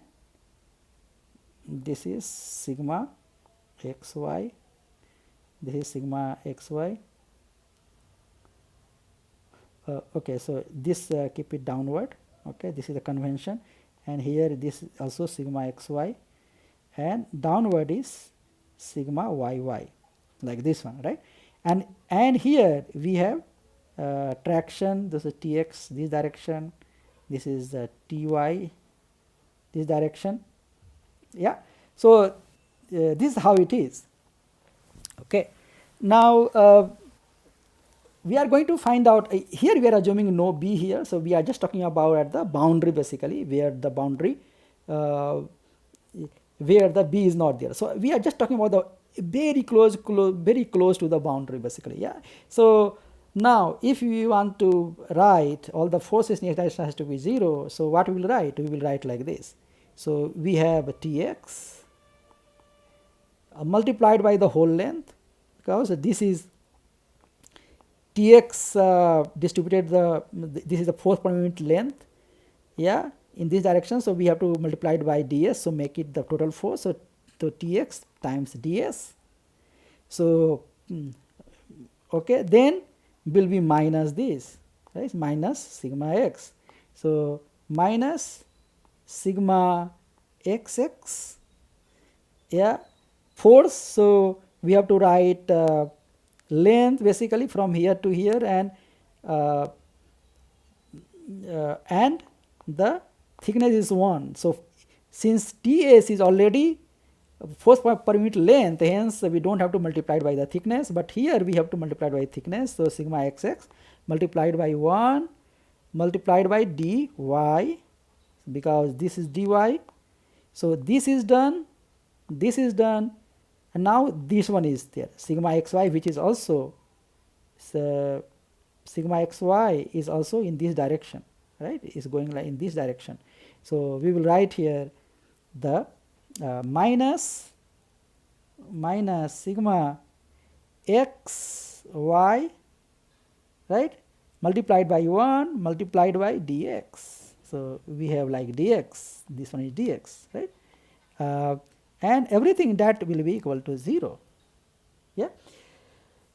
this is sigma xy, this is sigma xy. Okay, so this keep it downward. Okay, this is the convention, and here this is also sigma xy, and downward is sigma yy, like this one, right. And here we have traction, this is tx this direction, this is ty this direction, yeah. So, this is how it is. Okay. Now, we are going to find out here we are assuming no b here. So, we are just talking about at the boundary basically, where the boundary where the b is not there. So, we are just talking about the very close to the boundary basically, yeah. So, now if we want to write all the forces in x direction has to be 0. So, what we will write? We will write like this. So, we have tx multiplied by the whole length, because this is tx distributed this is the force per unit length, yeah, in this direction. So, we have to multiply it by ds, so make it the total force. So, tx times ds. So, okay, then will be minus this, right, minus sigma x. So, minus sigma xx, yeah, force. So, we have to write length basically from here to here, and the thickness is 1. So, since ts is already force per unit length, hence we do not have to multiply it by the thickness, but here we have to multiply it by thickness. So, sigma xx multiplied by 1 multiplied by dy, because this is dy. So, this is done, and now this one is there, sigma xy, which is also sigma xy is also in this direction, right, is going like in this direction. So, we will write here the minus sigma x y, right, multiplied by 1 multiplied by dx. So, we have like dx, this one is dx, right, and everything that will be equal to 0, yeah.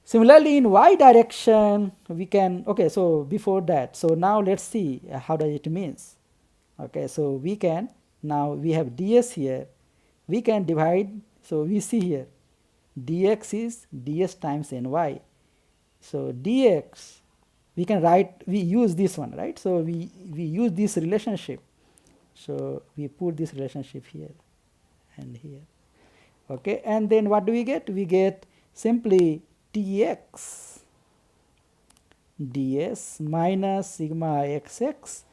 Similarly, in y direction we can, okay, so before that, so now let us see how does it means. Okay, so we can, now we have ds here, we can divide. So, we see here dx is ds times ny. So, dx we can write, we use this one, right. So, we use this relationship. So, we put this relationship here and here, okay, and then what do we get? We get simply tx ds minus sigma xx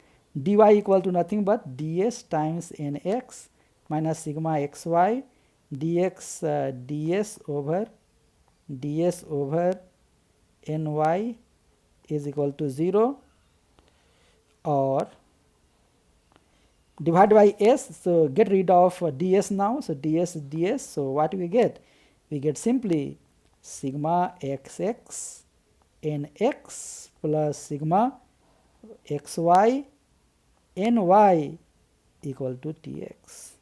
dy equal to nothing but ds times nx minus sigma xy dx ds over ny is equal to 0. or divided by s. So get rid of ds now. So ds is ds. So what we get? We get simply sigma xx nx plus sigma xy ny equal to tx.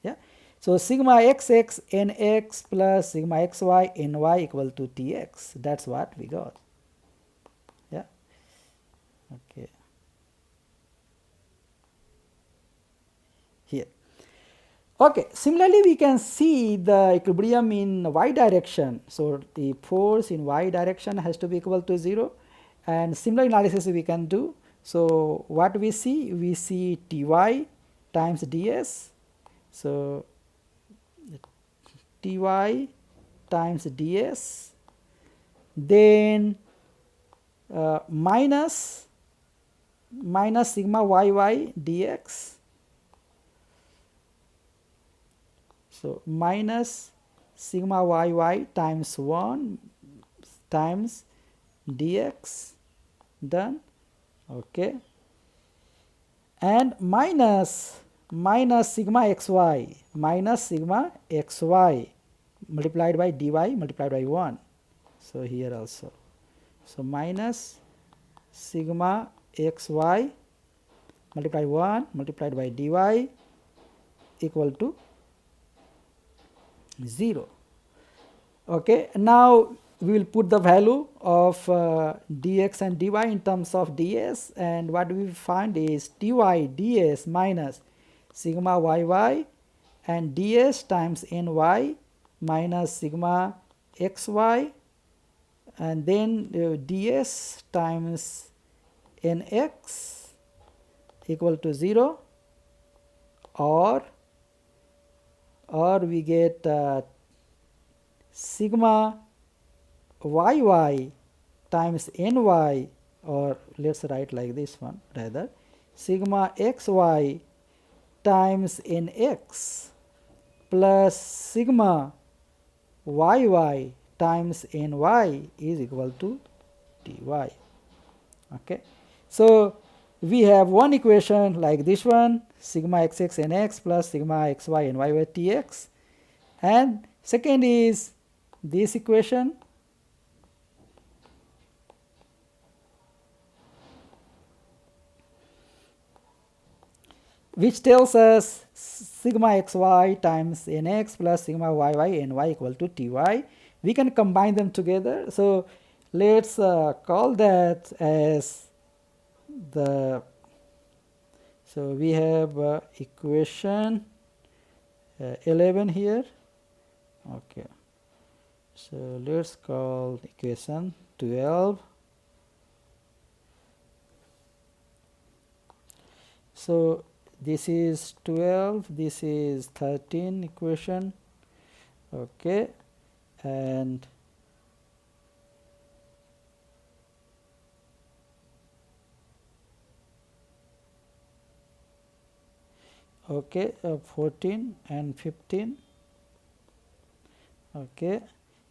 Yeah. So sigma xx nx plus sigma xy ny equal to tx. That's what we got. Yeah. Okay. Here. Okay. Similarly, we can see the equilibrium in y direction. So the force in y direction has to be equal to 0, and similar analysis we can do. So what we see? We see ty times ds. So ty times ds, then minus sigma yy dx. So minus sigma yy times 1 times dx, done. Okay. And minus sigma xy multiplied by dy multiplied by 1. So here also. So minus sigma xy multiplied 1 multiplied by dy equal to 0. Okay. Now we will put the value of dx and dy in terms of ds, and what we find is ty ds minus sigma yy and ds times ny minus sigma xy, and then ds times nx equal to 0, or we get sigma yy times ny, or let's write like this one rather, sigma xy times nx plus sigma yy times ny is equal to dy. Okay. So we have one equation like this one, sigma xx nx plus sigma xy ny by tx, and second is this equation, which tells us sigma xy times nx plus sigma yy ny equal to ty. We can combine them together. So let's call that as the, so we have equation 11 here. Okay. So let's call equation 12. So this is 12, this is 13 equation. Okay. And okay, 14 and 15. Okay,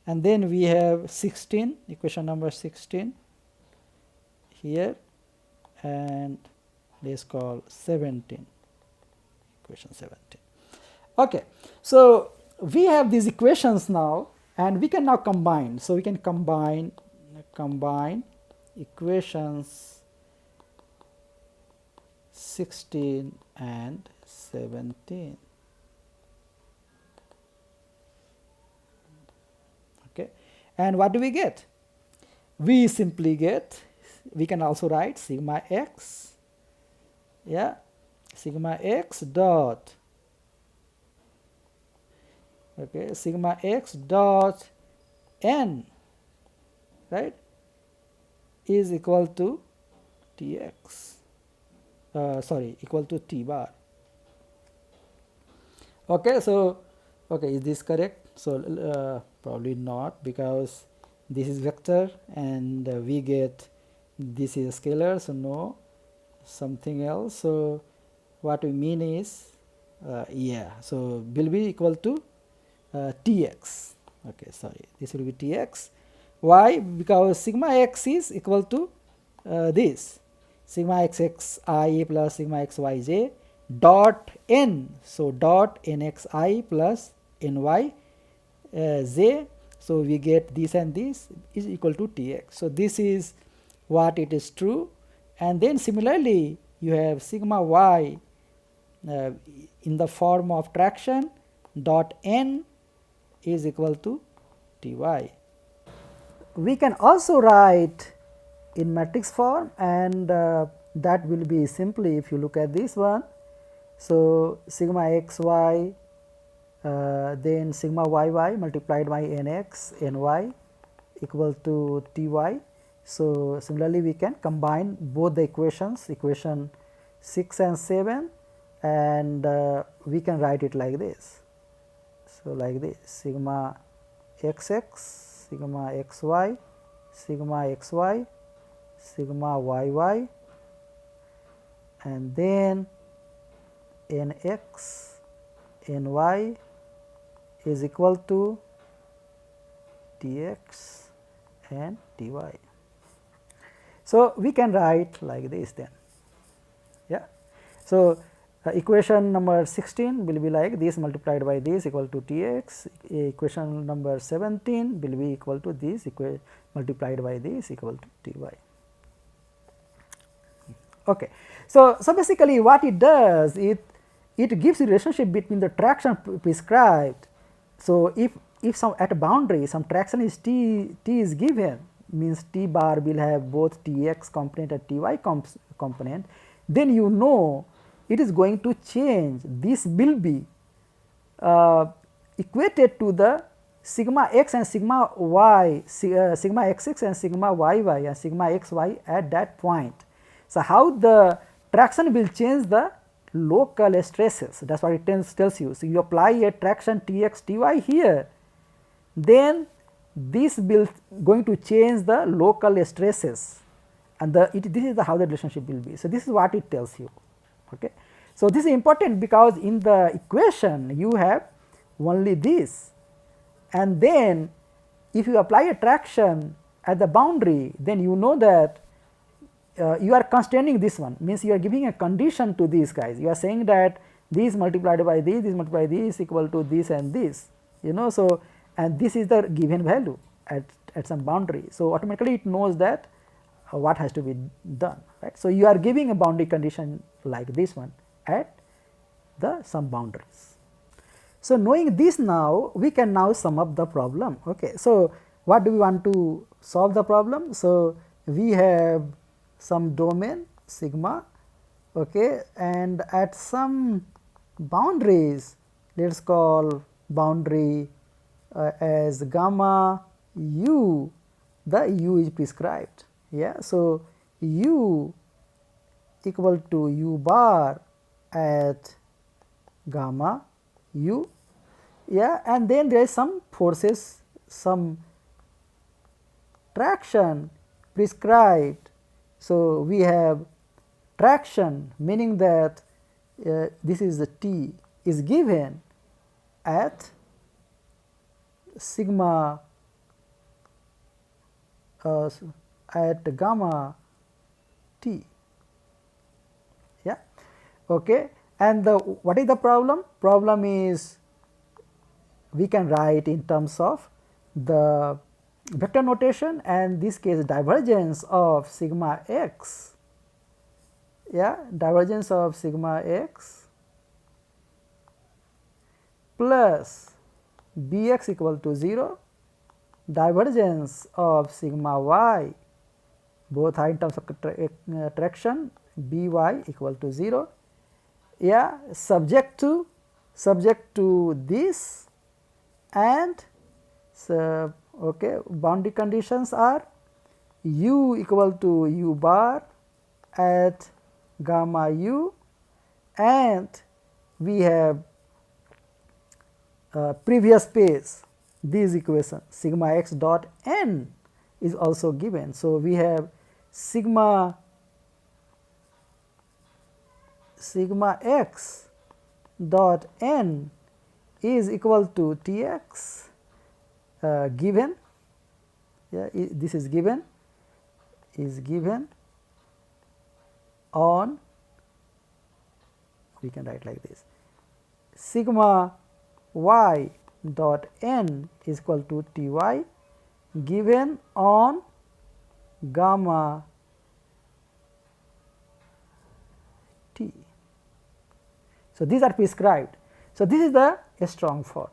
and then we have 16, equation number 16 here, and let's call 17, equation 17. Okay, so we have these equations now, and we can now combine. So we can combine equations 16 and 17. Okay, and what do we get? We simply get, we can also write sigma x, yeah, sigma x dot, okay, sigma x dot n, right, is equal to tx, sorry, equal to t bar. Okay, so okay, is this correct? So probably not, because this is vector and we get this is a scalar, so no, something else. So what we mean is yeah, so will be equal to tx. Okay, sorry, this will be tx. Why? Because sigma x is equal to this sigma xxi plus sigma xyj dot n. So, dot nxi plus ny j. So, we get this and this is equal to Tx. So, this is what it is true, and then similarly you have sigma y in the form of traction dot n is equal to Ty. We can also write in matrix form, and that will be simply, if you look at this one. So, sigma xy then sigma yy multiplied by nx ny equal to Ty. So, similarly we can combine both the equations, equation 6 and 7, and we can write it like this. So, like this sigma xx, sigma xy, sigma xy, sigma yy, and then nx ny is equal to Tx and Ty. So, we can write like this then. Yeah. So, equation number 16 will be like this multiplied by this equal to Tx, equation number 17 will be equal to this multiplied by this equal to Ty. Okay. So, basically what it does, it gives a relationship between the traction prescribed. So, if some at a boundary some traction is t is given, means T bar will have both Tx component and Ty component, then you know it is going to change. This will be equated to the sigma x and sigma y, sigma xx and sigma yy and sigma xy at that point. So, how the traction will change the local stresses, that is what it tells you. So, you apply a traction Tx Ty here, then this will going to change the local stresses, and this is how the relationship will be. So, this is what it tells you. Okay. So, this is important because in the equation you have only this, and then if you apply a traction at the boundary, then you know that you are constraining this one, means you are giving a condition to these guys. You are saying that this multiplied by this multiplied by this equal to this and this, you know. So, and this is the given value at some boundary. So, automatically it knows that what has to be done, right. So, you are giving a boundary condition like this one at the some boundaries. So, knowing this now, we can now sum up the problem. Okay. So, what do we want to solve the problem? So, we have some domain sigma, okay, and at some boundaries, let us call boundary as gamma u, the u is prescribed. Yeah. So, u equal to u bar at gamma u, yeah, and then there is some forces, some traction prescribed. So, we have traction, meaning that this is the T is given at sigma at gamma T. Yeah. Okay. And what is the problem? Problem is we can write in terms of the vector notation, and this case divergence of sigma x, yeah, divergence of sigma x plus bx equal to 0, divergence of sigma y, both are in terms of traction, by equal to 0, yeah, subject to this, and so, okay, boundary conditions are u equal to u bar at gamma u, and we have previous page this equation sigma x dot n is also given. So, we have sigma x dot n is equal to Tx given, Yeah, this is given on, we can write like this, sigma y dot n is equal to T y given on gamma T. So, these are prescribed. So, this is the strong form.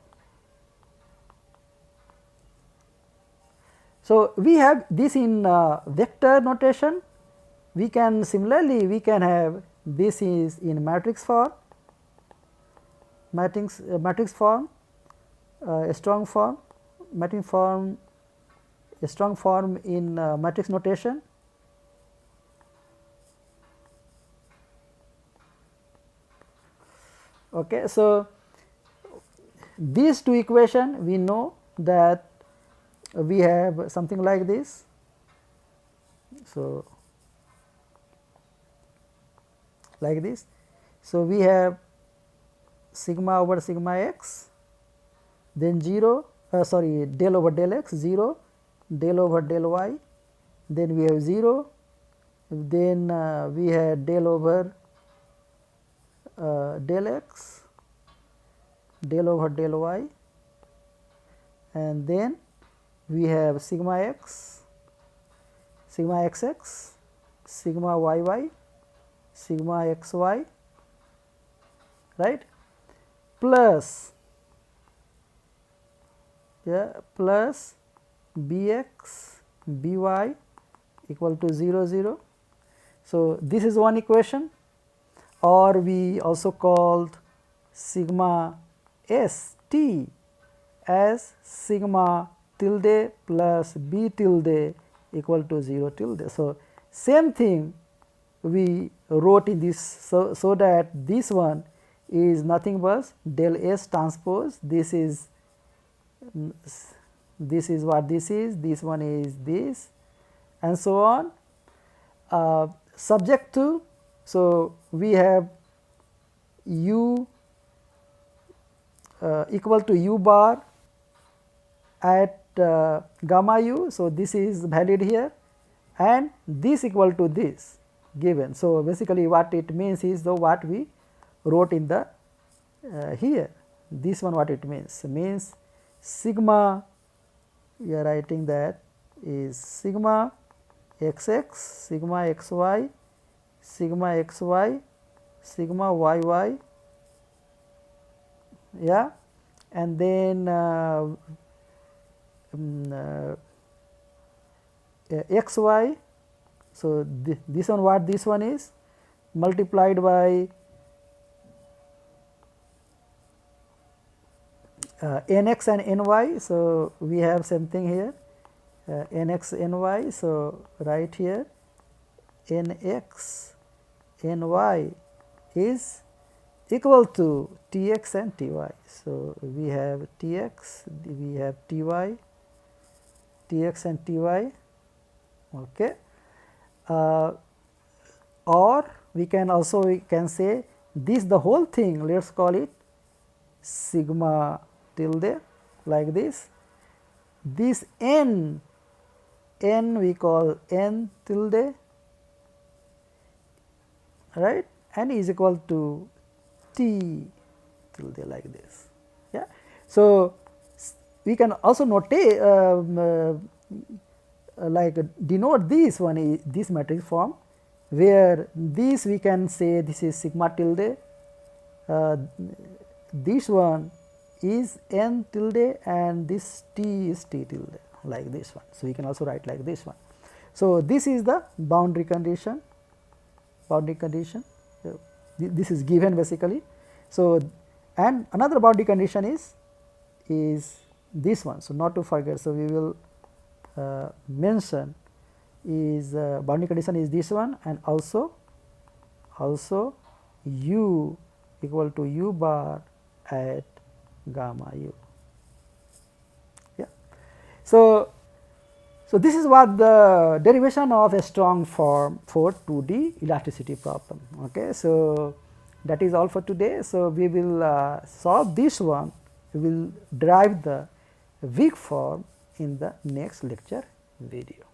So, we have this in vector notation. We can similarly we can have this is in matrix form, matrix form, strong form, matrix form, strong form in matrix notation. Okay, so these two equation we know that we have something like this. So, like this. So, we have sigma over sigma x, then 0 sorry del over del x 0, del over del y, then we have 0, then we have del over del x, del over del y, and then we have sigma x, sigma xx, sigma yy, sigma xy, right, plus plus bx by equal to 0 0. So, this is one equation, or we also called sigma st as sigma tilde plus b tilde equal to 0 tilde. So, same thing we wrote in this, so that this one is nothing but del S transpose, this is what this is, this one is this, and so on, subject to. So, we have u equal to u bar at gamma u. So, this is valid here, and this equal to this given. So, basically what it means is the what we wrote in the here, this one what it means sigma, we are writing that is sigma xx, sigma xy, sigma xy, sigma yy, yeah, and then xy. So, this one what this one is multiplied by nx and ny. So, we have same thing here nx ny. So, right here nx ny is equal to tx and ty. So, we have tx, we have ty, tx and ty. Okay. Or we can say this the whole thing, let us call it sigma tilde like this. This n we call n tilde, right, and is equal to t tilde like this. Yeah. So, we can also notate like denote this one is this matrix form, where this we can say this is sigma tilde, this one is n tilde, and this t is t tilde like this one. So, we can also write like this one. So, this is the boundary condition, this is given basically. So, and another boundary condition is this one. So, not to forget. So, we will mention is boundary condition is this one, and also u equal to u bar at gamma u. Yeah. So, this is what the derivation of a strong form for 2D elasticity problem. Okay. So, that is all for today. So, we will solve this one, we will derive the weak form in the next lecture video.